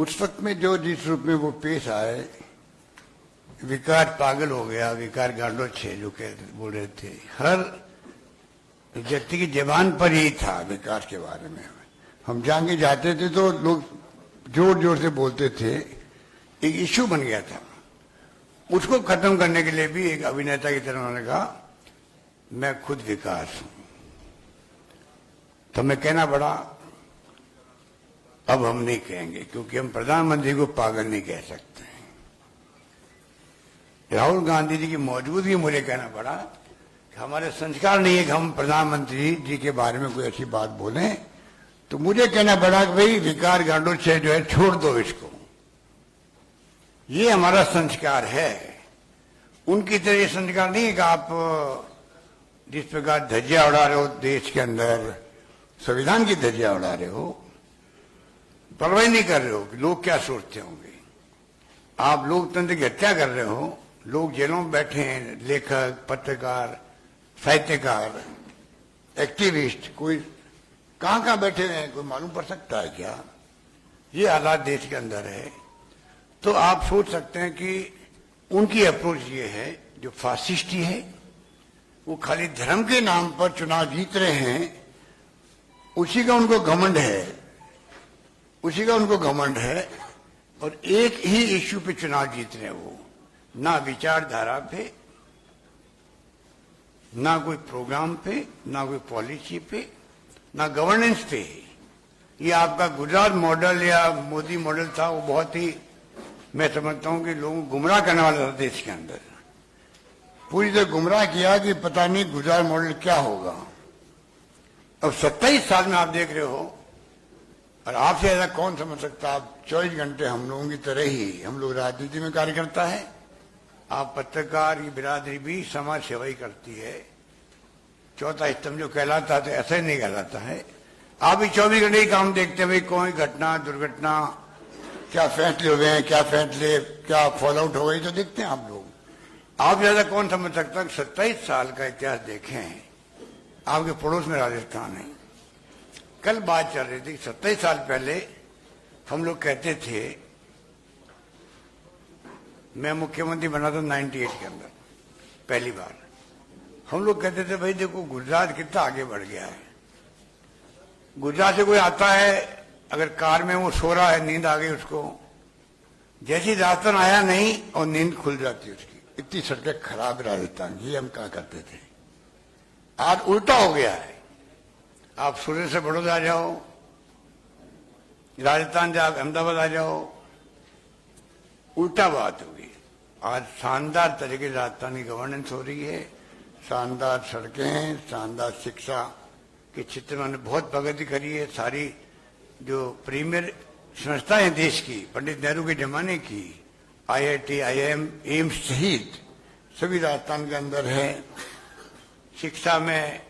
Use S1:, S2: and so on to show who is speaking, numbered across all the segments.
S1: उस वक्त में जो जिस रूप में वो पेश आए, विकार पागल हो गया, विकार गांडो छे जो बोल रहे थे, हर व्यक्ति की जबान पर ही था विकार के बारे में। हम जाएंगे जाते थे तो लोग जोर जोर से बोलते थे, एक इश्यू बन गया था। उसको खत्म करने के लिए भी एक अभिनेता की तरह उन्होंने कहा मैं खुद विकार हूं। तो हमें कहना पड़ा अब हम नहीं कहेंगे, क्योंकि हम प्रधानमंत्री को पागल नहीं कह सकते। राहुल गांधी जी की मौजूदगी मुझे कहना पड़ा कि हमारे संस्कार नहीं है कि हम प्रधानमंत्री जी के बारे में कोई ऐसी बात बोलें। तो मुझे कहना पड़ा कि भाई विकार गांडो छे जो है छोड़ दो इसको, ये हमारा संस्कार है। उनकी तरह ये संस्कार नहीं है कि आप जिस प्रकार धज्जियां उड़ा रहे हो देश के अंदर, संविधान की धज्जियां उड़ा रहे हो, परवाह नहीं कर रहे हो कि लोग क्या सोचते होंगे। आप लोकतंत्र की हत्या कर रहे हो, लोग जेलों में बैठे हैं, लेखक, पत्रकार, साहित्यकार, एक्टिविस्ट, कोई कहां कहां बैठे हुए हैं, कोई मालूम पड़ सकता है क्या? ये हालात देश के अंदर है। तो आप सोच सकते हैं कि उनकी अप्रोच ये है जो फासिस्टी है, वो खाली धर्म के नाम पर चुनाव जीत रहे हैं, उसी का उनको घमंड है, उसी का उनको घमंड है। और एक ही इश्यू पे चुनाव जीत रहे हैं वो, ना विचारधारा पे, ना कोई प्रोग्राम पे, ना कोई पॉलिसी पे, ना गवर्नेंस पे। ये आपका गुजरात मॉडल या मोदी मॉडल था, वो बहुत ही, मैं समझता हूं कि लोगों को गुमराह करने वाला था देश के अंदर, पूरी तरह गुमराह किया कि पता नहीं गुजरात मॉडल क्या होगा। अब 27 साल में आप देख रहे हो, और आपसे ऐसा कौन समझ सकता, आप 24 घंटे हम लोगों की तरह ही, हम लोग राजनीति में कार्य करता है, आप पत्रकार की बिरादरी भी समाज सेवा ही करती है। चौथा स्तंभ जो कहलाता है तो ऐसा ही नहीं कहलाता है। आप भी 24 घंटे ही काम देखते हैं, भाई कोई घटना दुर्घटना, क्या फैसले हुए हैं, क्या फैसले, क्या फॉल आउट हो गई, तो देखते हैं आप लोग। आप ज्यादा कौन समझ सकता है? 27 साल का इतिहास देखें, आपके पड़ोस में राजस्थान है। कल बात चल रही थी, 27 साल पहले हम लोग कहते थे, मैं मुख्यमंत्री बना था 98 के अंदर पहली बार, हम लोग कहते थे भाई देखो गुजरात कितना आगे बढ़ गया है। गुजरात से कोई आता है, अगर कार में वो सो रहा है, नींद आ गई उसको, जैसी राजस्थान आया नहीं और नींद खुल जाती उसकी, इतनी सड़कें खराब राजस्थान। ये हम कहा करते थे। आज उल्टा हो गया है। आप सूरत से बड़ौदा आ जाओ, राजस्थान से आप अहमदाबाद आ जाओ, उल्टा बात होगी। आज शानदार तरीके से राजस्थान की गवर्नेंस हो रही है, शानदार सड़कें, शानदार शिक्षा के क्षेत्र में बहुत प्रगति करी है। सारी जो प्रीमियर संस्थाएं देश की, पंडित नेहरू के जमाने की, IIT, IIM, एम्स सहित सभी राजस्थान के अंदर है। शिक्षा में,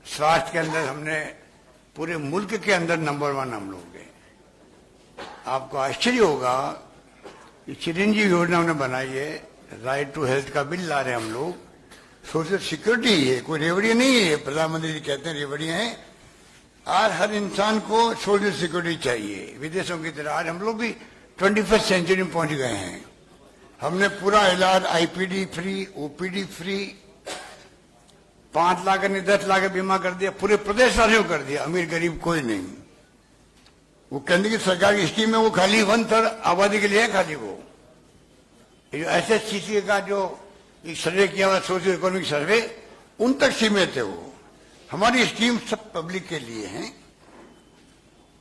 S1: स्वास्थ्य के अंदर हमने पूरे मुल्क के अंदर नंबर 1 हम लोग हैं। आपको आश्चर्य होगा कि चिरंजीवी योजना हमने बनाई है, राइट टू हेल्थ का बिल ला रहे हैं हम लोग। सोशल सिक्योरिटी है, कोई रेवड़िया नहीं है। प्रधानमंत्री जी कहते हैं रेवड़िया है। आज हर इंसान को सोशल सिक्योरिटी चाहिए, विदेशों की तरह। आज हम लोग भी 21st सेंचुरी में पहुंच गए हैं। हमने पूरा इलाज IPD free, OPD free, 5 lakh नहीं 10 लाख बीमा कर दिया, पूरे प्रदेश वासियों को कर दिया, अमीर गरीब कोई नहीं। वो केंद्र की सरकार की स्कीम है, वो खाली 1/3 आबादी के लिए है खाली। वो SSCC का जो एक सर्वे किया हुआ, सोशियो इकोनॉमिक सर्वे, उन तक सीमित है वो। हमारी स्कीम सब पब्लिक के लिए है।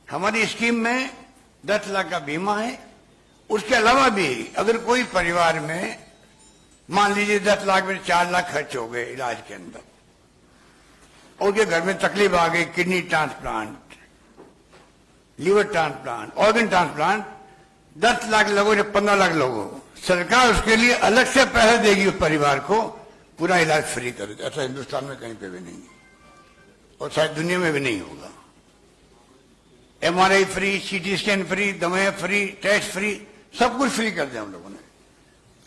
S1: हमारी स्कीम में 10 लाख का बीमा है। उसके अलावा भी अगर कोई परिवार में मान लीजिए 10 लाख में 4 लाख खर्च हो गए इलाज के अंदर, और के घर में तकलीफ आ गई, kidney transplant, liver transplant, organ transplant, 10 lakh लोगों या 15 लाख लोगों, सरकार उसके लिए अलग से पैसा देगी उस परिवार को, पूरा इलाज फ्री कर दे। ऐसा हिंदुस्तान में कहीं पे भी नहीं है, और शायद दुनिया में भी नहीं होगा। MRI free, CT scan free, दवाएं फ्री, टेस्ट फ्री, सब कुछ फ्री कर दिया हम लोगों ने।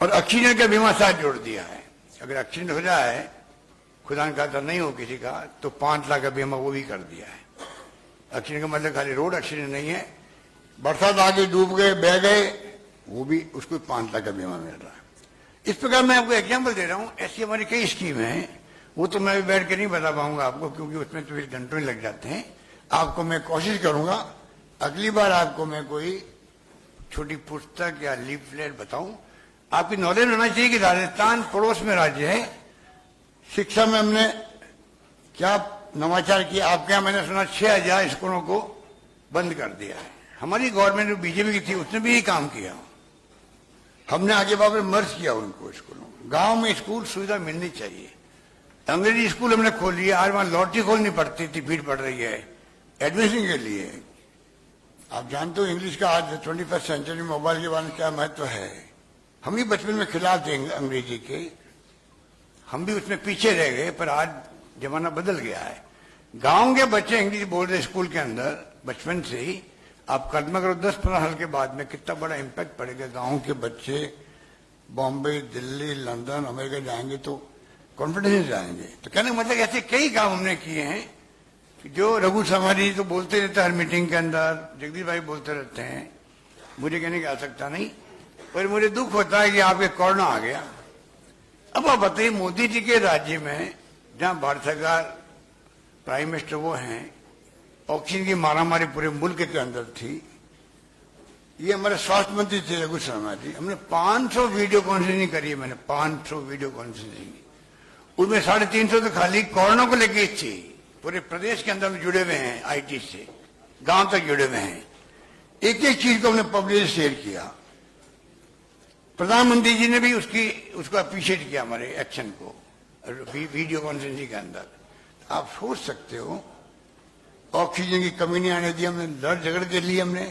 S1: और ऑक्सीजन का बीमा साथ जोड़ दिया है। अगर एक्सीडेंट हो जाए, खुदा न खास्ता नहीं हो किसी का, तो 5 लाख का बीमा वो भी कर दिया है। एक्सीडेंट का मतलब खाली रोड एक्सीडेंट नहीं है, बरसात आ गई, डूब गए, बह गए, वो भी उसको 5 लाख का बीमा मिल रहा है। इस प्रकार मैं आपको एग्जाम्पल दे रहा हूं, ऐसी हमारी कई स्कीम हैं, वो तो मैं बैठ के नहीं बता पाऊंगा आपको, क्योंकि उसमें तो फिर घंटों ही लग जाते हैं। आपको मैं कोशिश करूंगा अगली बार आपको मैं कोई छोटी पुस्तक या लीफलेट बताऊं। आपकी नॉलेज होना चाहिए कि राजस्थान पड़ोस में राज्य है, शिक्षा में हमने क्या नवाचार किया। आपके यहां मैंने सुना 6000 स्कूलों को बंद कर दिया है। हमारी गवर्नमेंट जो बीजेपी की थी उसने भी यही काम किया। हमने आगे बार मर्ज किया उनको स्कूलों। गांव में स्कूल सुविधा मिलनी चाहिए। अंग्रेजी स्कूल हमने खोल लिया, आज वहां लॉटरी खोलनी पड़ती थी, भीड़ पड़ रही है एडमिशन के लिए। आप जानते हो इंग्लिश का आज 21st सेंचुरी मोबाइल के बारे में क्या महत्व है। हम भी बचपन में खिलाफ थे अंग्रेजी के, हम भी उसमें पीछे रह गए, पर आज जमाना बदल गया है। गांव के बच्चे इंग्लिश बोल रहे स्कूल के अंदर बचपन से ही। आप कल्पना करो 10-15 साल के बाद में कितना बड़ा इम्पैक्ट पड़ेगा। गांव के बच्चे बॉम्बे, दिल्ली, लंदन, अमेरिका जाएंगे तो कॉन्फिडेंस जाएंगे। तो कहने का मतलब ऐसे कई काम हमने किए हैं कि जो रघु शर्मा जी तो बोलते रहते हैं हर मीटिंग के अंदर, जगदीश भाई बोलते रहते हैं, मुझे कहने की आवश्यकता नहीं। पर मुझे दुख होता है कि आपके कोरोना आ गया। अब आप बताइए, मोदी जी के राज्य में जहां भारत सरकार प्राइम मिनिस्टर वो हैं, ऑक्सीजन की मारामारी पूरे मुल्क के अंदर थी। ये हमारे स्वास्थ्य मंत्री थे रघु शर्मा जी। हमने 500 वीडियो कॉन्फ्रेंसिंग करी है, मैंने 500 वीडियो कॉन्फ्रेंसिंग। उनमें 350 तो खाली कोरोना को लेके थी। पूरे प्रदेश के अंदर जुड़े हुए हैं, आईटी से गांव तक जुड़े हुए हैं। एक एक चीज को हमने पब्लिक से शेयर किया। प्रधानमंत्री जी ने भी उसको अप्रिशिएट किया हमारे एक्शन को वीडियो कॉन्फ्रेंसिंग के अंदर। आप सोच सकते हो, ऑक्सीजन की कमी नहीं आने दी हमने, लड़ झगड़ के लिए हमने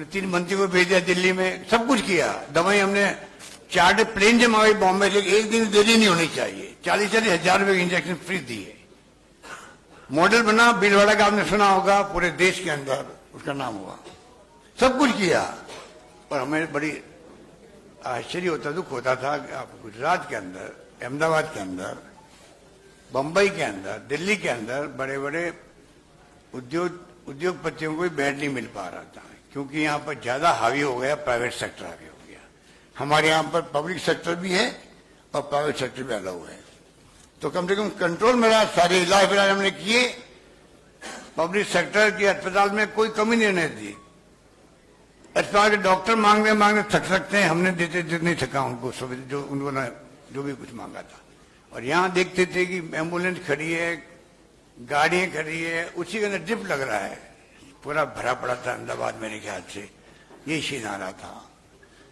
S1: 3 मंत्री को भेजा दिल्ली में, सब कुछ किया। दवाई हमने चार्टर्ड प्लेन से मंगाई बॉम्बे से, एक दिन देरी नहीं होनी चाहिए। 40-40 हजार रुपए के इंजेक्शन फ्री दिए। मॉडल बना भीलवाड़ा का, आपने सुना होगा, पूरे देश के अंदर उसका नाम हुआ। सब कुछ किया, पर हमें बड़ी आश्चर्य होता, दुख होता था कि आप गुजरात के अंदर, अहमदाबाद के अंदर, बंबई के अंदर, दिल्ली के अंदर बड़े बड़े उद्योगपतियों को भी बेड नहीं मिल पा रहा था, क्योंकि यहाँ पर ज्यादा हावी हो गया, प्राइवेट सेक्टर हावी हो गया। हमारे यहाँ पर पब्लिक सेक्टर भी है और प्राइवेट सेक्टर भी अलाउ है। तो कम से कम कंट्रोल में रहा। सारे इलाज हमने किए। पब्लिक सेक्टर के अस्पताल में कोई कमी नहीं दी। अस्पताल के डॉक्टर मांगने थक सकते हैं, हमने देते नहीं थका उनको जो उन्होंने जो भी कुछ मांगा था। और यहाँ देखते थे कि एम्बुलेंस खड़ी है, गाड़ियां खड़ी है, उसी के अंदर ड्रिप लग रहा है, पूरा भरा पड़ा था अहमदाबाद मेरे ख्याल से, ये सीन आ रहा था।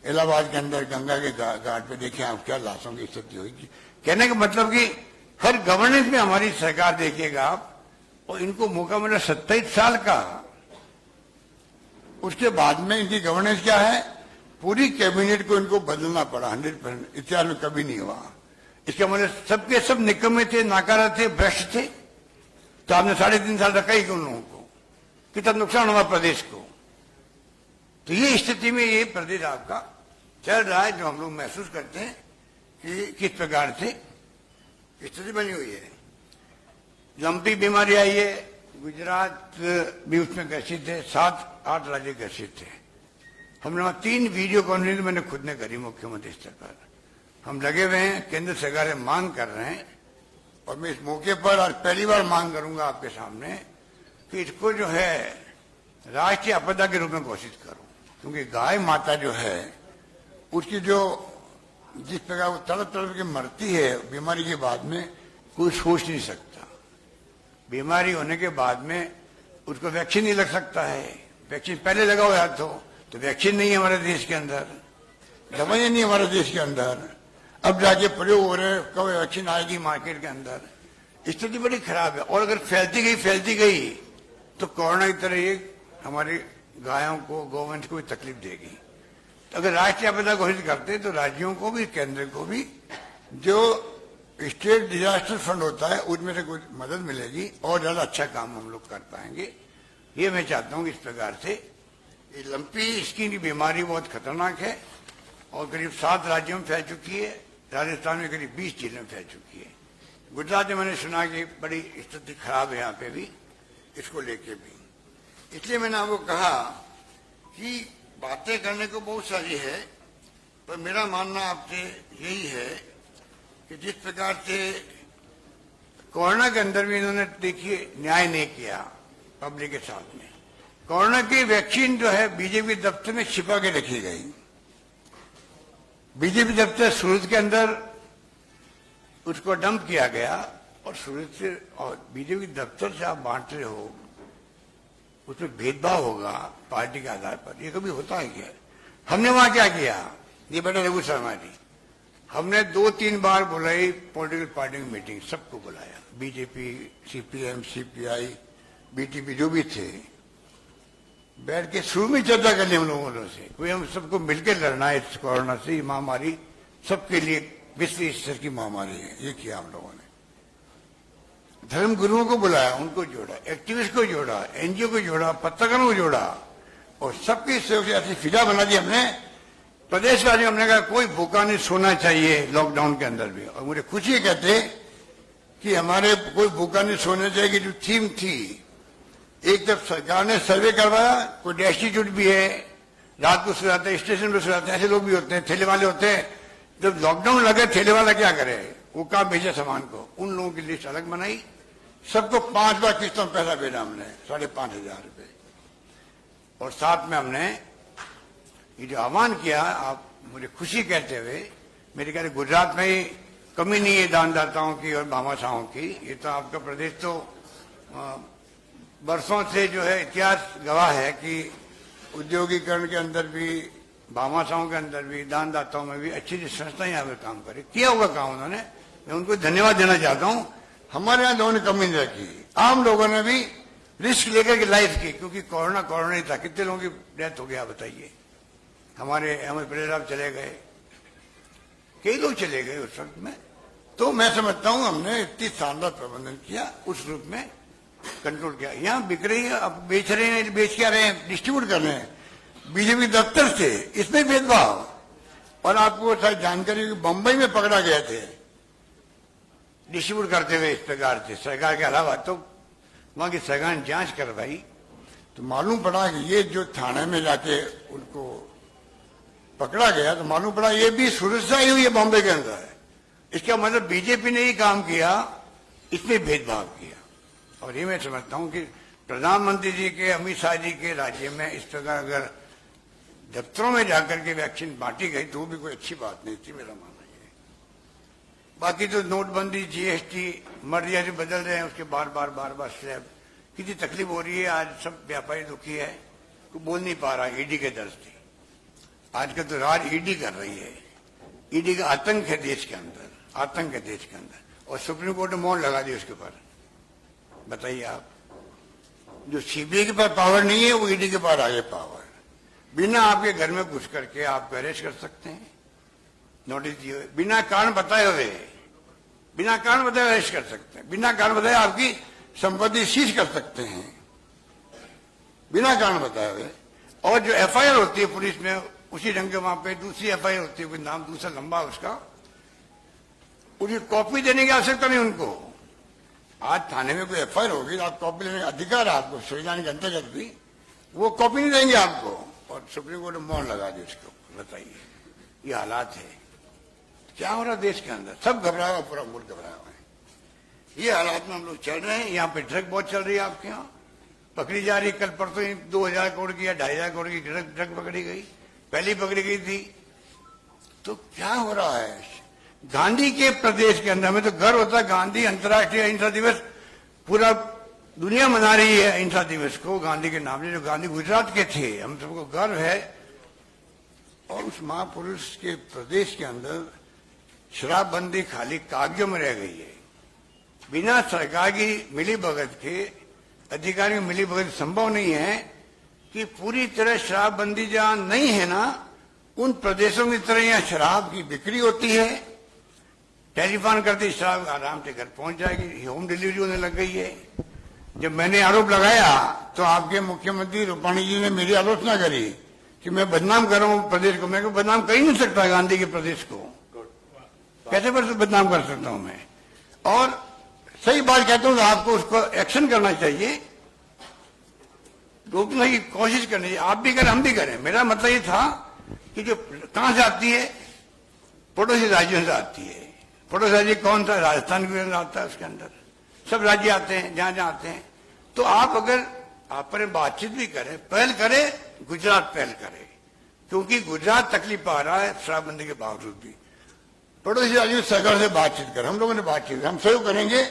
S1: इलाहाबाद के अंदर गंगा के घाट पे देखें आप क्या लाशों की स्थिति हुई। कहने का मतलब कि हर गवर्नेंस में हमारी सरकार देखिएगा आप, और इनको मौका मिला 27 साल का। उसके बाद में इनकी गवर्नेंस क्या है, पूरी कैबिनेट को इनको बदलना पड़ा 100%। इतिहास में कभी नहीं हुआ। इसका मतलब सबके सब निकम्मे थे, नाकारा थे, भ्रष्ट थे। तो आपने 3.5 साल रखा ही उन लोगों को, कितना नुकसान हुआ प्रदेश को। तो ये स्थिति में ये प्रदेश आपका चल रहा है, जो हम लोग महसूस करते हैं कि किस प्रकार से स्थिति बनी हुई है। लंपी बीमारी आई है, गुजरात भी उसमें ग्रसित है, 7-8 राज्य ग्रसित थे। हमने वहां 3 वीडियो कॉन्फ्रेंस मैंने खुद ने करी मुख्यमंत्री स्तर पर। हम लगे हुए हैं, केंद्र सरकार मांग कर रहे हैं, और मैं इस मौके पर आज पहली बार मांग करूंगा आपके सामने कि इसको जो है राष्ट्रीय आपदा के रूप में घोषित करो। क्योंकि गाय माता जो है उसकी जो जिस प्रकार वो तड़प के मरती है बीमारी के बाद में, कोई सोच नहीं सकता। बीमारी होने के बाद में उसको वैक्सीन नहीं लग सकता है। वैक्सीन पहले लगा हुआ तो वैक्सीन नहीं है हमारे देश के अंदर, दवाइयां नहीं हमारे देश के अंदर। अब जाके प्रयोग हो रहे, कब वैक्सीन आएगी मार्केट के अंदर। स्थिति बड़ी खराब है। और अगर फैलती गई तो कोरोना की तरह ये हमारी गायों को, गवर्नमेंट को भी तकलीफ देगी। तो अगर राष्ट्रीय आपदा घोषित करते तो राज्यों को भी, केंद्र को भी, जो स्टेट डिजास्टर फंड होता है उसमें से कुछ मदद मिलेगी और ज्यादा अच्छा काम हम लोग कर पाएंगे। ये मैं चाहता हूं। इस प्रकार से ये लंपी स्किन की बीमारी बहुत खतरनाक है और करीब 7 राज्यों में फैल चुकी है। राजस्थान में करीब 20 जिलों में फैल चुकी है। गुजरात में मैंने सुना कि बड़ी स्थिति खराब है यहाँ पे भी, इसको लेके भी। इसलिए मैंने आपको कहा कि बातें करने को बहुत सारी है, पर मेरा मानना आपसे यही है कि जिस प्रकार से कोरोना के अंदर भी इन्होंने देखिए न्याय नहीं किया पब्लिक के साथ में। कोरोना की वैक्सीन जो है बीजेपी दफ्तर में छिपा के रखी गई। बीजेपी दफ्तर सूरत के अंदर उसको डंप किया गया और सूरत से और बीजेपी दफ्तर से आप बांट रहे हो, उसमें भेदभाव होगा पार्टी के आधार पर, ये कभी होता है क्या? हमने वहां क्या किया? ये बेटा रघु शर्मा जी, हमने 2-3 बार बुलाई पॉलिटिकल पार्टी की मीटिंग, सबको बुलाया, बीजेपी, सीपीएम, सीपीआई, बीटीपी जो भी थे, बैठ के शुरू में चर्चा कर ली हम लोगों से, कोई हम सबको मिलकर लड़ना है इस कोरोना से, महामारी सबके लिए विश्व स्तर की महामारी है, ये किया हम लोगों ने। धर्म गुरुओं को बुलाया, उनको जोड़ा, एक्टिविस्ट को जोड़ा, एनजीओ को जोड़ा, पत्रकारों को जोड़ा और सबकी सहयोग से ऐसी फिजा बना दी हमने। प्रदेशवासियों हमने कहा कोई भूखा नहीं सोना चाहिए लॉकडाउन के अंदर भी, और मुझे खुशी कहते कि हमारे कोई भूखा नहीं सोना चाहिए की जो थीम थी, एक तरफ सरकार ने सर्वे करवाया, कोई डेस्टिट्यूट भी है, रात को सो जाते हैं, स्टेशन पर सो जाते हैं, ऐसे लोग भी होते हैं, ठेले वाले होते हैं। जब लॉकडाउन लगे ठेले वाला क्या करे, वो कहाँ भेजे सामान को, उन लोगों की लिस्ट अलग बनाई, सबको 5 बार किस्तों में पैसा भेजा हमने, 5,500 रुपये। और साथ में हमने ये जो आह्वान किया, आप मुझे खुशी कहते हुए, मेरे ख्याल गुजरात में ही कमी नहीं है दानदाताओं की और भामाशाहों की, ये तो आपका प्रदेश तो बरसों से जो है इतिहास गवाह है कि उद्योगीकरण के अंदर भी, भामाशाहों के अंदर भी, दानदाताओं में भी अच्छी अच्छी संस्थाएं यहाँ पर काम करे, किया होगा काम उन्होंने, मैं उनको धन्यवाद देना चाहता हूँ। हमारे यहाँ लोगों ने कमी नहीं रखी, आम लोगों ने भी रिस्क लेकर के लाइफ की, क्योंकि कोरोना ही था, कितने लोगों की डेथ हो गया बताइए। हमारे प्रेस साहब चले गए, कई लोग चले गए उस वक्त में, तो मैं समझता हूँ हमने इतनी शानदार प्रबंधन किया, उस रूप में कंट्रोल किया। यहाँ बिक रही है, अब बेच रहे हैं, बेच क्या रहे हैं, डिस्ट्रीब्यूट कर रहे हैं बीजेपी दफ्तर से, इसमें भेदभाव। और आपको शायद जानकारी बंबई में पकड़ा गए थे डिस्ट्रीब्यूट करते हुए इस प्रकार से, सरकार के अलावा, तो वहां की सरकार ने जांच करवाई तो मालूम पड़ा कि ये जो थाने में जाके उनको पकड़ा गया, तो मालूम पड़ा ये भी सुरक्षा ही हुई है बॉम्बे के अंदर। इसका मतलब बीजेपी ने ही काम किया, इसमें भेदभाव किया। और ये मैं समझता हूं कि प्रधानमंत्री जी के, अमित शाह जी के राज्य में इस प्रकार अगर दफ्तरों में जाकर के वैक्सीन बांटी गई तो वो भी कोई अच्छी बात नहीं थी, मेरा मानना है। बाकी तो नोटबंदी, जीएसटी, मर्जिया से बदल रहे हैं, उसके बार बार स्लैब, कितनी तकलीफ हो रही है। आज सब व्यापारी दुखी है, कोई बोल नहीं पा रहा ईडी के डर से। आजकल तो राज ईडी कर रही है, ईडी का आतंक है देश के अंदर, आतंक है देश के अंदर, और सुप्रीम कोर्ट ने मौन लगा दी उसके ऊपर। बताइए आप, जो सीबीआई के पास पावर नहीं है वो ईडी के पास आ गए पावर, बिना आपके घर में घुस करके आपको अरेस्ट कर सकते हैं, नोटिस दिए हुए, बिना कारण बताए हुए, बिना कारण बताए अरेस्ट कर सकते हैं, बिना कारण बताए आपकी संपत्ति सीज कर सकते हैं, बिना कारण बताए हुए। और जो एफआईआर होती है पुलिस में, उसी ढंग के वहां पे दूसरी एफआईआर होती है, कोई नाम दूसरा लंबा उसका, उसकी कॉपी देने की आवश्यकता नहीं उनको। आज थाने में कोई एफआईआर होगी, आप कॉपी लेने का अधिकार है आपको, संविधान के अंतर्गत भी, वो कॉपी नहीं देंगे आपको, और सुप्रीम कोर्ट ने मौन लगा दी उसको। बताइए, ये हालात है, क्या हो रहा देश के अंदर, सब घबराया हुआ, पूरा मुल्क घबराया हुआ है। ये हालात में हम लोग चल रहे हैं। यहाँ पे ड्रग बहुत चल रही है, आपके यहाँ पकड़ी जा रही है। कल परसों 2000 करोड़ की या 2500 करोड़ की ड्रग पकड़ी गई, पहली पकड़ी गई थी। तो क्या हो रहा है गांधी के प्रदेश के अंदर? हमें तो गर्व होता है, गांधी अंतर्राष्ट्रीय अहिंसा दिवस पूरा दुनिया मना रही है अहिंसा दिवस को गांधी के नाम से, जो गांधी गुजरात के थे, हम सबको गर्व है। और उस महापुरुष के प्रदेश के अंदर शराबबंदी खाली कागजों में रह गई है, बिना सरकार की मिलीभगत के, अधिकारियों की मिलीभगत संभव नहीं है कि पूरी तरह शराबबंदी जहां नहीं है ना, उन प्रदेशों की तरह यहां शराब की बिक्री होती है, टेलीफोन करते शराब आराम से घर पहुंच जाएगी, होम डिलीवरी होने लग गई है। जब मैंने आरोप लगाया तो आपके मुख्यमंत्री रूपाणी जी ने मेरी आलोचना करी कि मैं बदनाम कर रहा हूं प्रदेश को। मैं बदनाम कर ही नहीं सकता गांधी के प्रदेश को, कैसे बदनाम कर सकता हूं मैं? और सही बात कहता हूं तो आपको उसको एक्शन करना चाहिए। रोकने की कोशिश करनी चाहिए। आप भी करें, हम भी करें। मेरा मतलब ये था कि जो कहां से आती है, पड़ोसी राज्यों से आती है। पड़ोसी राज्य कौन सा? राजस्थान भी आता है, उसके अंदर सब राज्य आते हैं, जहां जहां आते हैं। तो आप अगर आप पर बातचीत भी करें, पहल करें, गुजरात पहल करे, क्योंकि गुजरात तकलीफ पा रहा है शराबबंदी के बावजूद भी। पड़ोसी राज्यों सरकार से बातचीत करें, हम लोगों ने बातचीत, हम सहयोग करेंगे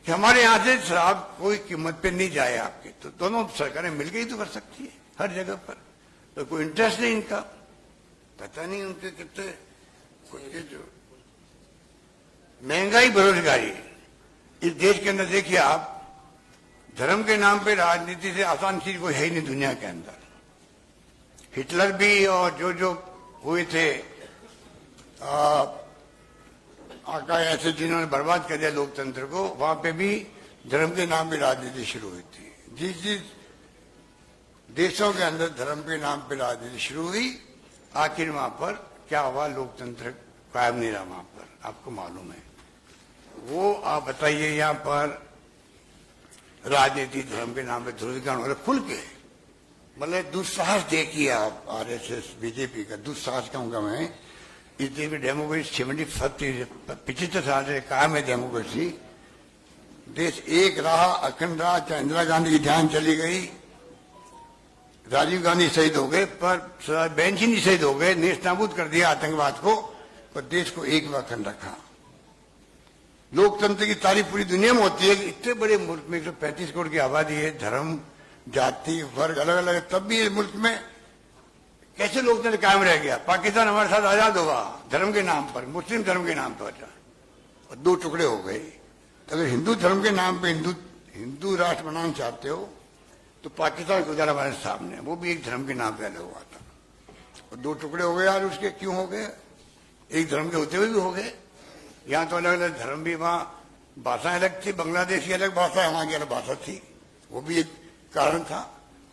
S1: कि हमारे यहां से शराब कोई कीमत पे नहीं जाए आपके। तो दोनों सरकारें मिलकर ही तो कर सकती है हर जगह पर। तो कोई इंटरेस्ट नहीं इनका, पता नहीं उनके कितने। जो महंगाई, बेरोजगारी इस देश के अंदर देखिए आप, धर्म के नाम पे राजनीति से आसान चीज कोई है ही नहीं दुनिया के अंदर। हिटलर भी और जो जो हुए थे आका ऐसे जिन्होंने बर्बाद कर दिया लोकतंत्र को, वहां पे भी धर्म के नाम पे राजनीति शुरू हुई थी। जिस जिस देशों के अंदर धर्म के नाम पे राजनीति शुरू हुई, आखिर वहां पर क्या हुआ? लोकतंत्र कायम नहीं रहा वहां पर, आपको मालूम है। वो आप बताइए, यहाँ पर राजनीति धर्म के नाम पे ध्रुवीकरण हो रहा खुल के। मतलब दुस्साहस देखिए आप, आरएसएस बीजेपी का दुस्साहस कहूंगा मैं। इस देश में डेमोक्रेसी 75 साल से कायम है डेमोक्रेसी। देश एक रहा, अखंड रहा। चाहे इंदिरा गांधी की जान चली गई, राजीव गांधी शहीद हो गए, पर बेंच ही नहीं शहीद हो गए, नेस्तनाबूद कर दिया आतंकवाद को, पर देश को एक व अखंड रखा। लोकतंत्र की तारीफ पूरी दुनिया में होती है कि इतने बड़े मुल्क में 135 करोड़ की आबादी है, धर्म जाति वर्ग अलग अलग है, तब भी इस मुल्क में कैसे लोकतंत्र कायम रह गया? पाकिस्तान हमारे साथ आजाद हुआ धर्म के नाम पर, मुस्लिम धर्म के नाम पर, और दो टुकड़े हो गए। तो अगर हिंदू धर्म के नाम पे हिंदू राष्ट्र बनाना चाहते हो तो पाकिस्तान गुजारा हमारे सामने, वो भी एक धर्म के नाम पे अलग हुआ था, और दो टुकड़े हो गए। यार उसके क्यों हो गए? एक धर्म के होते हुए भी हो गए। यहाँ तो अलग अलग धर्म भी, वहाँ भाषाएं अलग थी, बांग्लादेश की अलग भाषा है, वहां की अलग भाषा थी, वो भी एक कारण था।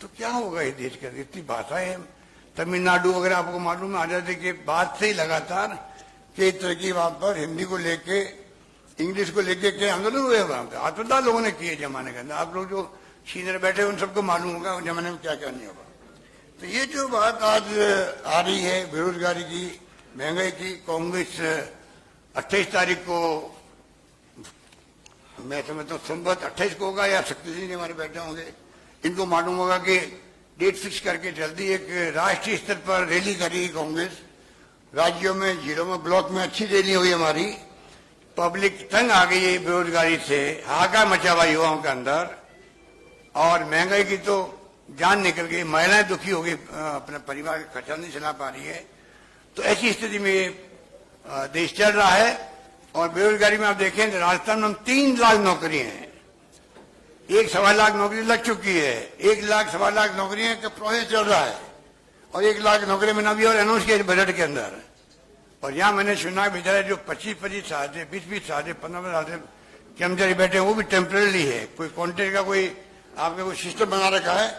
S1: तो क्या होगा इस देश के अंदर? इतनी भाषाएं, तमिलनाडु वगैरह आपको मालूम है, आजादी के बाद से ही लगातार कई तरह की वहां पर हिंदी को लेके, इंग्लिश को लेके कई आंदोलन हुए वहां पर, आत्मदाह लोगों ने किए जमाने के अंदर। आप लोग जो सीनियर बैठे उन सबको मालूम होगा उस जमाने में क्या क्या नहीं होगा। तो ये जो बात आज आ रही है बेरोजगारी की, महंगाई की, कांग्रेस 28 तारीख को, मैं समझता हूँ संवत 28 को होगा, या शक्ति सिंह हमारे बैठे होंगे, इनको मालूम होगा कि डेट फिक्स करके जल्दी एक राष्ट्रीय स्तर पर रैली करेगी कांग्रेस। राज्यों में, जिलों में, ब्लॉक में अच्छी रैली हुई हमारी। पब्लिक तंग आ गई है बेरोजगारी से, हाहाकार मचा हुआ युवाओं के अंदर, और महंगाई की तो जान निकल गई। महिलाएं दुखी हो गई, अपने परिवार का खर्चा नहीं चला पा रही है। तो ऐसी स्थिति में देश चल रहा है। और बेरोजगारी में आप देखें तो राजस्थान में 3 लाख नौकरी हैं, 1.25 लाख नौकरी लग चुकी है, 1 लाख 1.25 लाख नौकरियां का प्रोसेस चल रहा है, और 1 लाख नौकरी में अभी और अनाउंस किया बजट के अंदर। और यहाँ मैंने सुना बेचारे जो 25-25 साल से, 20-20 साल से, 15 साल से कर्मचारी बैठे हैं, वो भी टेम्परेरी है, कोई कॉन्ट्रैक्ट का कोई आपने कोई सिस्टम बना रखा है,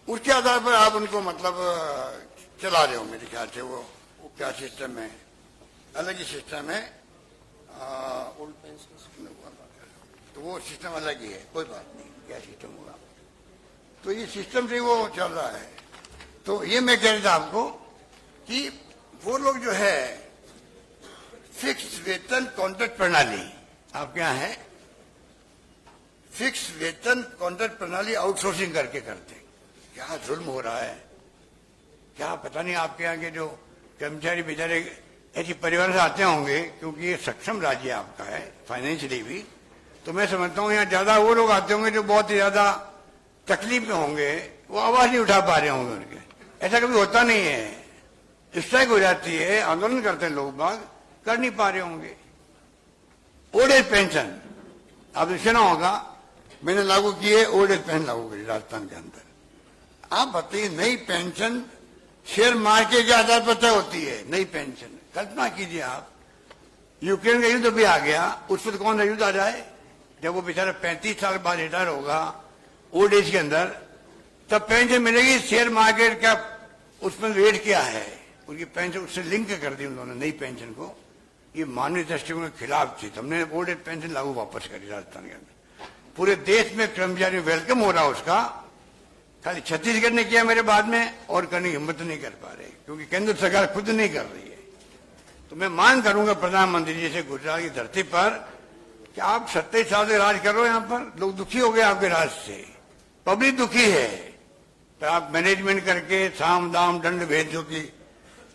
S1: उसके आधार पर आप उनको मतलब चला रहे हो। मेरे ख्याल से वो क्या सिस्टम है, अलग ही सिस्टम है, तो वो सिस्टम अलग ही है, कोई बात नहीं, क्या सिस्टम होगा। तो ये सिस्टम से वो चल रहा है। तो ये मैं कह रहा था आपको कि वो लोग जो है फिक्स वेतन कॉन्ट्रैक्ट प्रणाली, आपके यहाँ है फिक्स वेतन कॉन्ट्रैक्ट प्रणाली, आउटसोर्सिंग करके करते। क्या जुल्म हो रहा है, क्या पता नहीं। आपके यहाँ के जो कर्मचारी बेचारे ऐसी परिवार से आते होंगे, क्योंकि ये सक्षम राज्य आपका है फाइनेंशियली भी, तो मैं समझता हूँ यहाँ ज्यादा वो लोग आते होंगे जो बहुत ही ज्यादा तकलीफ में होंगे, वो आवाज नहीं उठा पा रहे होंगे उनके। ऐसा कभी होता नहीं है, स्ट्राइक हो जाती है, आंदोलन करते हैं लोग बाग, कर नहीं पा रहे होंगे। ओल्ड एज पेंशन आपने सुना होगा, मैंने लागू की है, ओल्ड एज पेंशन लागू करी राजस्थान के अंदर। आप बताइए, नई पेंशन शेयर मार्केट के आधार पर तय होती है, नई पेंशन। कल्पना कीजिए आप, यूक्रेन का युद्ध भी आ गया, उस पर कौन सा युद्ध आ जाए, जब वो बेचारा 35 साल बाद रिटायर होगा ओल्ड एज के अंदर, तब पेंशन मिलेगी। शेयर मार्केट का उसमें रेट क्या है, उनकी पेंशन उससे लिंक कर दी उन्होंने नई पेंशन को। ये मानवीय दृष्टिकोण के खिलाफ थी, हमने ओल्ड एज पेंशन लागू वापस करी राजस्थान के अंदर। पूरे देश में कर्मचारी वेलकम हो रहा उसका, खाली छत्तीसगढ़ ने किया मेरे बाद में, और करने की हिम्मत नहीं कर पा रहे, क्योंकि केंद्र सरकार खुद नहीं कर रही है। तो मैं मांग करूंगा प्रधानमंत्री जी से गुजरात की धरती पर कि आप 27 साल से राज कर रहे हो, यहाँ पर लोग दुखी हो गए आपके राज से, पब्लिक दुखी है, तो आप मैनेजमेंट करके साम दाम दंड भेद दो कि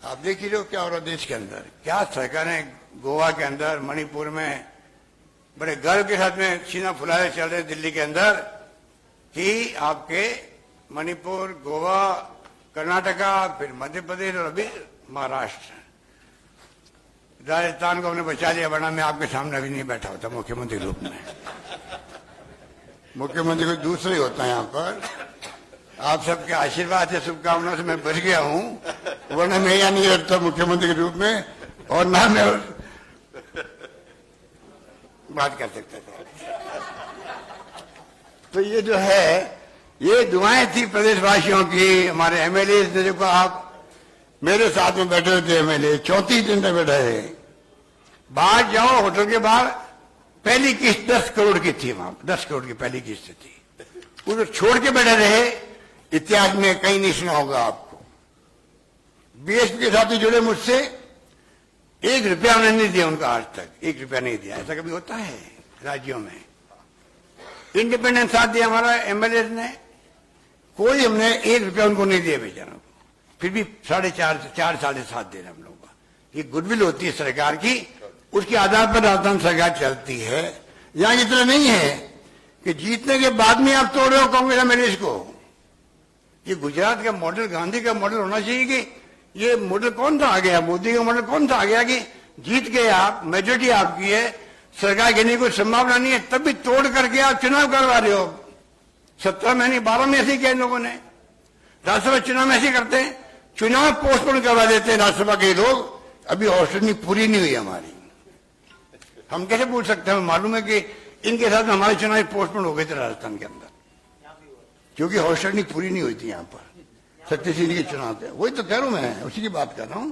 S1: आप देख ही रहे हो क्या हो रहा देश के अंदर। क्या सरकारें गोवा के अंदर, मणिपुर में बड़े गर्व के साथ में सीना फुलाए चल रहे दिल्ली के अंदर कि आपके मणिपुर, गोवा, कर्नाटका, फिर मध्य प्रदेश और अभी महाराष्ट्र, राजस्थान को हमने बचा लिया, वरना मैं आपके सामने अभी नहीं बैठा होता मुख्यमंत्री रूप में। मुख्यमंत्री कोई दूसरा ही होता है यहाँ पर। आप सबके आशीर्वाद से, शुभकामनाओं से मैं बच गया हूँ, वरना मैं यहाँ नहीं रहता मुख्यमंत्री के रूप में, और ना मैं बात कर सकता था। तो ये जो है, ये दुआएं थी प्रदेशवासियों की, हमारे एमएलए ने। देखो आप मेरे साथ में बैठे हुए थे एमएलए, 34 दिन तक बैठे रहे। बाहर जाओ होटल के बाहर, पहली किस्त 10 करोड़ की थी, वहां 10 करोड़ की पहली किस्त थी, उसको छोड़ के बैठे रहे। इतिहास में कहीं नहीं सुना होगा आपको। बीएसपी के साथ जुड़े मुझसे, 1 रुपया उन्होंने नहीं दिया उनका, आज तक 1 रुपया नहीं दिया। ऐसा कभी होता है राज्यों में? इंडिपेंडेंट साथ दिया हमारा एमएलए ने, कोई हमने 1 रुपया उनको नहीं दिया बेचारों को, फिर भी 4.5 साल से साथ दे रहे हम लोग का। ये गुडविल होती है सरकार की, उसके आधार पर राजस्थान सरकार चलती है। यहां इतना नहीं है कि जीतने के बाद में आप तोड़ रहे हो कांग्रेस एमएलए को। ये गुजरात का मॉडल, गांधी का मॉडल होना चाहिए कि ये मॉडल कौन सा आ गया, मोदी का मॉडल कौन सा आ गया कि जीत गए आप, मेजोरिटी आपकी है, सरकार गिरने की कोई संभावना नहीं है, तब भी तोड़ करके आप चुनाव करवा रहे हो। 17 महीने 12 में ऐसे किया इन लोगों ने। राज्यसभा चुनाव में ऐसे करते हैं, चुनाव पोस्टपोन करवा देते हैं राज्यसभा के लोग। अभी हॉस्टल पूरी नहीं हुई हमारी, हम कैसे पूछ सकते हैं? मालूम है कि इनके साथ हमारे चुनाव पोस्टपोन हो गए थे राजस्थान के अंदर, क्योंकि हॉस्टल पूरी नहीं हुई थी यहाँ पर सत्यशील के चुनाव के। वही तो कह रहा हूं मैं, उसी की बात कर रहा हूं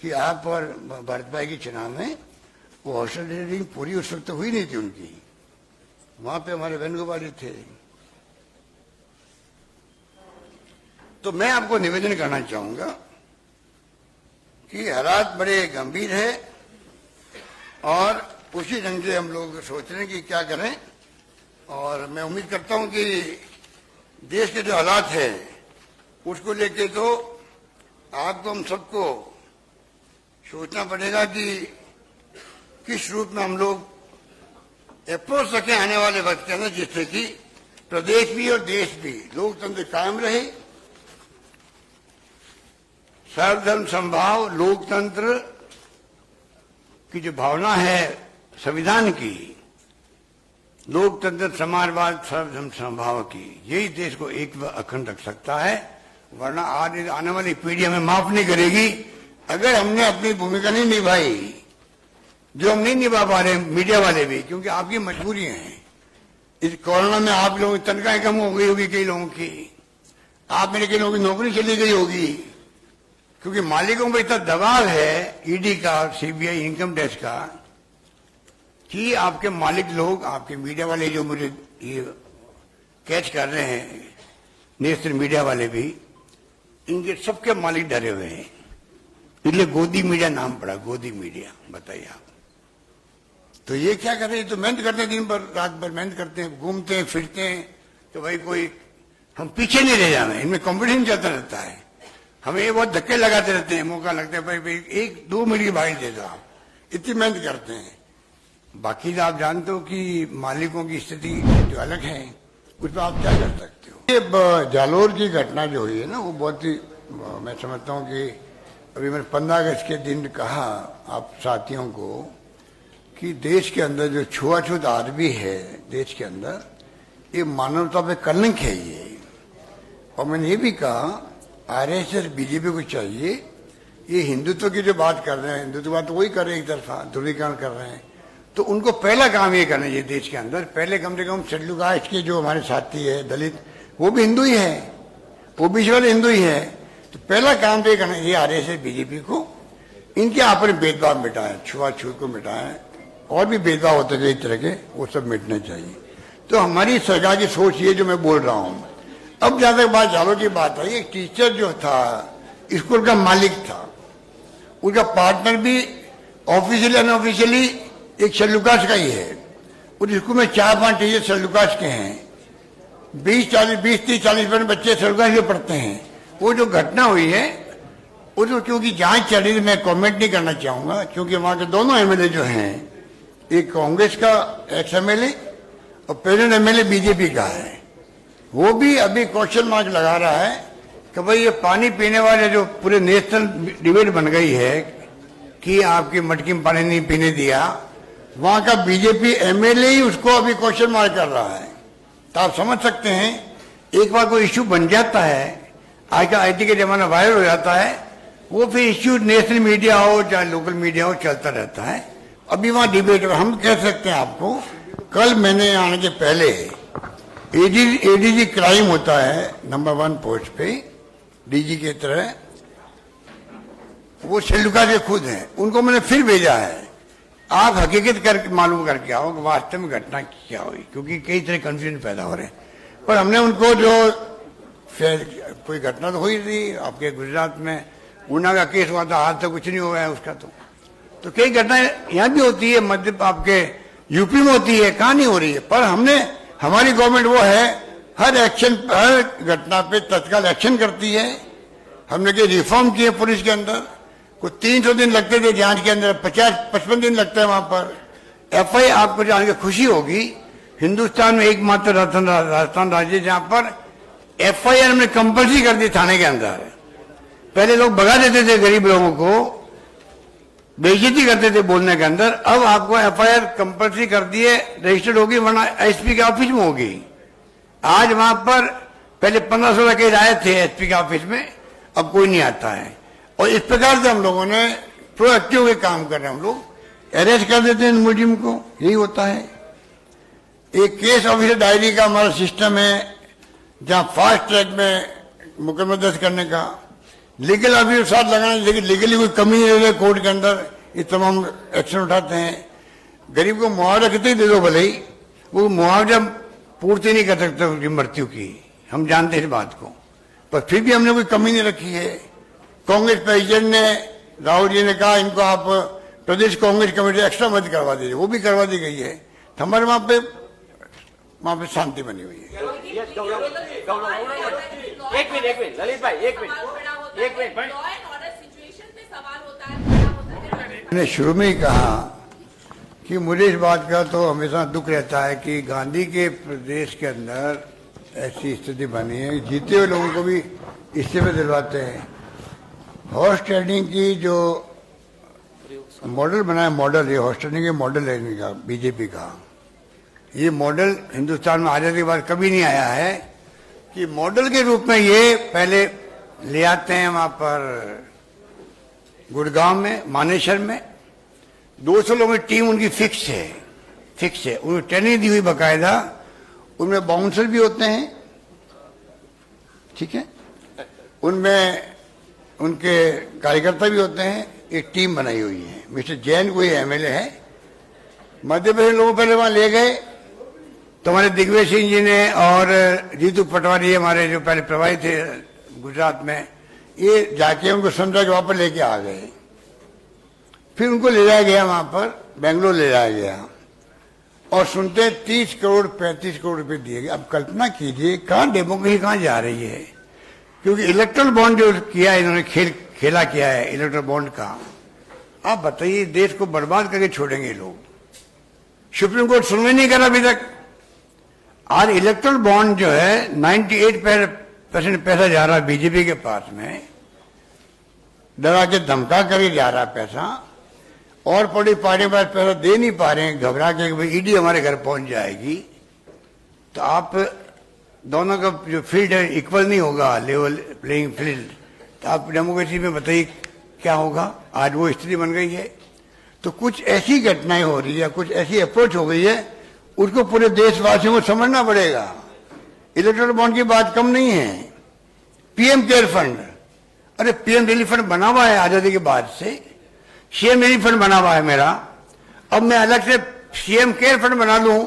S1: कि आप और भारत भाई के चुनाव में वो हॉस्टल रीडिंग पूरी उस वक्त हुई नहीं थी उनकी। वहां पे हमारे वेणुगोपाल थे। तो मैं आपको निवेदन करना चाहूंगा कि हालात बड़े गंभीर है, और उसी ढंग से हम लोग सोच रहे हैं कि क्या करें। और मैं उम्मीद करता हूं कि देश के जो हालात है उसको लेके तो आपको, हम सबको सोचना पड़ेगा कि किस रूप में हम लोग अप्रोच सकें आने वाले वक्त के अंदर, जिससे कि प्रदेश भी और देश भी लोकतंत्र कायम रहे। सर्वधर्म समभाव, लोकतंत्र की जो भावना है संविधान की, लोकतंत्र, समाजवाद, सर्वधर्म समभाव की, यही देश को एक व अखंड रख सकता है। वरना आने वाली पीढ़ी हमें माफ नहीं करेगी अगर हमने अपनी भूमिका नहीं निभाई, जो हम नहीं निभा पा रहे मीडिया वाले भी, क्योंकि आपकी मजबूरियां हैं। इस कोरोना में आप लोगों की तनख्वाहें कम हो गई होगी कई लोगों की, आप मेरे कई लोगों की नौकरी चली गई होगी, क्योंकि मालिकों पर इतना दबाव है ईडी का, सीबीआई, इनकम टैक्स का, कि आपके मालिक लोग, आपके मीडिया वाले जो मुझे ये कैच कर रहे हैं, नेशनल मीडिया वाले भी, इनके सबके मालिक डरे हुए हैं। इसलिए गोदी मीडिया नाम पड़ा, गोदी मीडिया। बताइए आप, तो ये क्या कर रहे हैं? तो मेहनत करते हैं, दिन भर रात भर मेहनत करते हैं, घूमते हैं फिरते हैं, तो भाई कोई हम पीछे नहीं रह जाना, इनमें कंपटीशन चलता रहता है। हमें ये बहुत धक्के लगाते रहते हैं, मौका लगता है भाई 1-2 मिनट की बाइट दे दो, आप इतनी मेहनत करते हैं। बाकी आप जानते हो कि मालिकों की स्थिति जो अलग है, उस पर आप क्या कर सकते हो। ये जालोर की घटना जो हुई है ना, वो बहुत ही, मैं समझता हूँ कि अभी मैंने 15 अगस्त के दिन कहा आप साथियों को कि देश के अंदर जो छुआछूत आदमी है देश के अंदर, ये मानवता पे कलंक है ये। और मैंने ये भी कहा आरएसएस बीजेपी को चाहिए, ये हिंदुत्व की जो बात कर रहे हैं, हिंदुत्व बात तो वही कर रहे हैं, एक तरफा ध्रुवीकरण कर रहे हैं, तो उनको पहला काम ये करना चाहिए देश के अंदर। पहले कम से कम शेड्यूल कास्ट के जो हमारे साथी है दलित, वो भी हिंदू ही है, ओबीसी वाले हिंदू ही है, तो पहला काम तो ये करना चाहिए आरएसएस बीजेपी को, इनके आपस भेदभाव मिटाएं, छुआछूत को मिटाएं, और भी भेदभाव होते थे इस तरह के, वो सब मिटने चाहिए। तो हमारी सरकार की सोच ये जो मैं बोल रहा हूँ, अब जहां तक बात झालों की बात आई, एक टीचर जो था स्कूल का मालिक था, उसका पार्टनर भी ऑफिशियली अनऑफिशियली एक सल्लूकास का ही है। उस स्कूल में 4-5 टीचर सल्लूकास के हैं, 20-30-40 बच्चे सल्लूकास में पढ़ते हैं। वो जो घटना हुई है उसको क्योंकि जांच चल रही है, मैं कमेंट नहीं करना चाहूंगा, क्योंकि वहां के दोनों एमएलए जो हैं, एक कांग्रेस का एक्स एमएलए और प्रेजेंट एमएलए बीजेपी का है, वो भी अभी क्वेश्चन मार्क लगा रहा है कि भाई ये पानी पीने वाले जो पूरे नेशनल डिबेट बन गई है कि आपकी मटकी में पानी नहीं पीने दिया, वहां का बीजेपी एमएलए ही उसको अभी क्वेश्चन मार्क कर रहा है। तो आप समझ सकते हैं, एक बार कोई इश्यू बन जाता है, आज का आईटी का जमाना वायरल हो जाता है, वो फिर इश्यू नेशनल मीडिया हो चाहे लोकल मीडिया हो चलता रहता है। अभी वहां डिबेट, हम कह सकते हैं आपको, कल मैंने आने के पहले एडीजी क्राइम होता है नंबर 1 पोस्ट पे, डीजी की तरह, वो सल्लूकास के खुद हैं, उनको मैंने फिर भेजा है, आप हकीकत कर मालूम करके आओ कि वास्तव में घटना क्या हुई, क्योंकि कई तरह कंफ्यूजन पैदा हो रहे हैं। पर हमने उनको जो कोई घटना तो हुई थी, आपके गुजरात में ऊना का केस हुआ था, आज तक कुछ नहीं हुआ है उसका, तो कई घटनाएं यहाँ भी होती है, मध्य आपके यूपी में होती है, कहाँ नहीं हो रही है। पर हमने, हमारी गवर्नमेंट वो है, हर एक्शन, हर घटना पे तत्काल एक्शन करती है। हमने कई रिफॉर्म किए पुलिस के अंदर, कुछ 300 दिन लगते थे जांच के अंदर, 50-55 दिन लगते हैं वहां पर। एफआई आपको जान के खुशी होगी, हिंदुस्तान में एकमात्र राजस्थान राज्य जहां पर एफआईआर हमने कंपल्सरी कर दी थाने के अंदर। पहले लोग भगा देते थे गरीब लोगों को, बेइज्जती करते थे बोलने के अंदर, अब आपको एफआईआर कंपल्सरी कर दिए, रजिस्टर्ड होगी, वरना एसपी के ऑफिस में होगी। आज वहां पर पहले 15-16 केस आए थे एसपी के ऑफिस में, अब कोई नहीं आता है। और इस प्रकार से हम लोगों ने प्रोएक्टिव के काम कर रहे हैं, हम लोग अरेस्ट कर देते हैं मुजरिम को, यही होता है। एक केस ऑफिसर डायरी का हमारा सिस्टम है, जहां फास्ट ट्रैक में मुकदमा दर्ज करने का, लीगल ऑफिसर साथ लगाने, लेकिन लीगली कोई कमी नहीं रहे कोर्ट के अंदर, ये तमाम एक्शन उठाते हैं। गरीब को मुआवजा कितने दे दो भले ही, वो मुआवजा पूर्ति नहीं कर सकते उनकी मृत्यु की, हम जानते हैं इस बात को, पर फिर भी हमने कोई कमी नहीं रखी है। कांग्रेस प्रेसिडेंट ने, राहुल जी ने कहा इनको आप प्रदेश कांग्रेस कमेटी एक्स्ट्रा मदद करवा दीजिए, वो भी करवा दी गई है। तो हमारे वहां पे शांति बनी हुई है।
S2: एक मिनट ललित भाई, एक मिनट।
S1: मैंने शुरू में ही कहा कि मुझे इस बात का तो हमेशा दुख रहता है कि गांधी के प्रदेश के अंदर ऐसी स्थिति बनी है, जीते हुए लोगों को भी इस्तीफे दिलवाते हैं। हॉर्स ट्रेडिंग की जो मॉडल बनाया, मॉडल, ये हॉर्स ट्रेडिंग के मॉडल है इनका, बीजेपी का, ये मॉडल हिंदुस्तान में आजादी के बाद कभी नहीं आया है कि मॉडल के रूप में ये पहले ले आते हैं वहां पर गुड़गांव में, मानेसर में 200 लोगों की टीम उनकी फिक्स है, उन्हें ट्रेनिंग दी हुई बाकायदा, उनमें बाउंसर भी होते हैं, ठीक है, उनमें उनके कार्यकर्ता भी होते हैं, एक टीम बनाई हुई है। मिस्टर जैन कोई एमएलए है, मध्य प्रदेश लोगों पहले वहां ले गए, तो हमारे दिग्विजय सिंह जी ने और जीतू पटवारी हमारे जो पहले प्रभारी थे गुजरात में, ये जाके उनको समझा के वापस लेके आ गए। फिर उनको ले जाया गया वहां पर, बेंगलोर ले जाया गया, और सुनते 30 करोड़ 35 करोड़ रुपए दिए गए। अब कल्पना कीजिए कहां डेमोक्रेसी कहां जा रही है, क्योंकि इलेक्ट्रल बॉन्ड जो किया है इन्होंने, खेला किया है इलेक्ट्रल बॉन्ड का। आप बताइए, देश को बर्बाद करके छोड़ेंगे लोग। सुप्रीम कोर्ट सुनवाई नहीं करा अभी तक। आज इलेक्ट्रल बॉन्ड जो है 98% पैसा जा रहा है बीजेपी के पास में, डरा के धमका करके जा रहा है पैसा, और बड़ी पार्टी के पास पैसा दे नहीं पा रहे हैं, घबरा के भाई ईडी हमारे घर पहुंच जाएगी। तो आप दोनों का जो फील्ड है इक्वल नहीं होगा, लेवल प्लेइंग फील्ड, तो आप डेमोक्रेसी में बताइए क्या होगा। आज वो स्थिति बन गई है। तो कुछ ऐसी घटनाएं हो रही है, कुछ ऐसी अप्रोच हो गई है, उसको पूरे देशवासियों को समझना पड़ेगा। इलेक्ट्रल बॉन्ड की बात कम नहीं है। पीएम केयर फंड, अरे पीएम रिलीफ फंड बना हुआ है आजादी के बाद से, सीएम रिलीफ फंड बना हुआ है मेरा, अब मैं अलग से सीएम केयर फंड बना लूं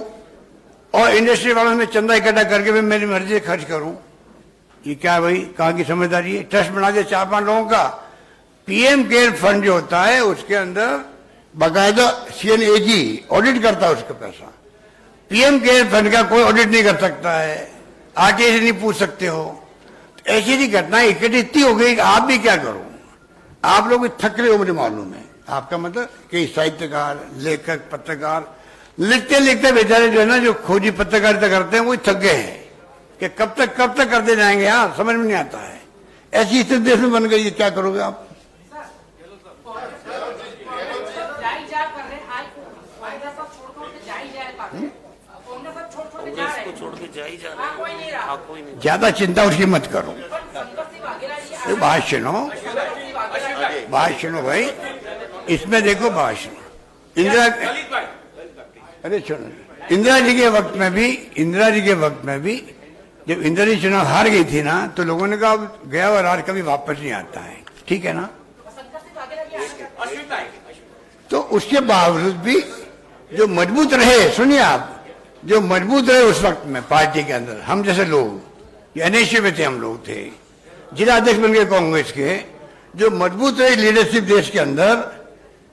S1: और इंडस्ट्री वालों में चंदा इकट्ठा करके मैं मेरी मर्जी से खर्च करूं, ये क्या भाई, कहाँ की समझदारी है? ट्रस्ट बना दिया 4-5 लोगों का। पीएम केयर फंड जो होता है उसके अंदर बाकायदा CNAG ऑडिट करता है उसका पैसा। पीएम केयर फंड का कोई ऑडिट नहीं कर सकता है, आके से नहीं पूछ सकते हो। तो ऐसी ही घटनाएं इकट्ठी इतनी हो गई कि आप भी क्या करो, आप लोग थक रहे हो, मुझे मालूम है। आपका मतलब कि साहित्यकार, लेखक, पत्रकार लिखते लिखते बेचारे जो है ना, जो खोजी पत्रकारिता करते हैं वो थक गए हैं कि कब तक करते जाएंगे यार, समझ में नहीं आता है। ऐसी स्थिति देश में बन गई है, क्या करोगे आप? ज्यादा चिंता उसकी मत करो। बात सुनो भाई, इसमें देखो बात सुनो। अरे सुनो, इंदिरा जी के वक्त में भी जब इंदिरा जी चुनाव हार गई थी ना, तो लोगों ने कहा गया और हार कभी वापस नहीं आता है, ठीक है ना? तो उसके बावजूद भी जो मजबूत रहे, सुनिए आप, जो मजबूत रहे उस वक्त में पार्टी के अंदर, हम जैसे लोग, NSU में थे, हम लोग थे, जिला अध्यक्ष बन गए कांग्रेस के, जो मजबूत रही लीडरशिप देश के अंदर,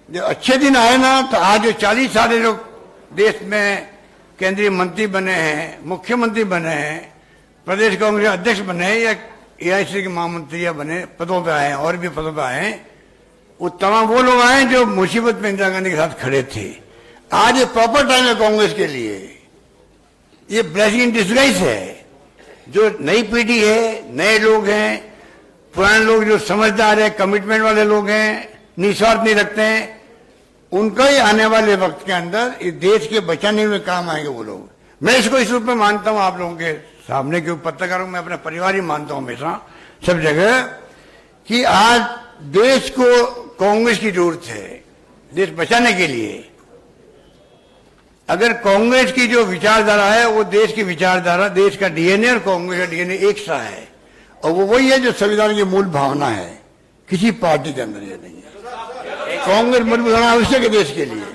S1: जो अच्छे दिन आए ना, तो आज जो 40 साल लोग देश में केंद्रीय मंत्री बने हैं, मुख्यमंत्री बने हैं, प्रदेश कांग्रेस अध्यक्ष बने हैं या AIC के महामंत्री या बने, पदों पे आए हैं, और भी पदों पे आए हैं, वो तमाम वो लोग आए जो मुसीबत में इंदिरा गांधी के साथ खड़े थे। आज ये प्रॉपर टाइम है कांग्रेस के लिए, ये ब्लेसिंग इन डिस्गाइज है। जो नई पीढ़ी है, नए लोग हैं, पुराने लोग जो समझदार है, कमिटमेंट वाले लोग हैं, निस्वार्थ नहीं रखते हैं, उनका ही आने वाले वक्त के अंदर इस देश के बचाने में काम आएंगे वो लोग। मैं इसको इस रूप में मानता हूं आप लोगों के सामने, क्योंकि पत्रकारों में अपना परिवार ही मानता हूं हमेशा सब जगह, कि आज देश को कांग्रेस की जरूरत है देश बचाने के लिए। अगर कांग्रेस की जो विचारधारा है वो देश की विचारधारा, देश का DNA और कांग्रेस का DNA एक सा है, और वो वही है जो संविधान की मूल भावना है, किसी पार्टी के अंदर ये नहीं है। कांग्रेस मजबूत होना आवश्यक है देश के लिए।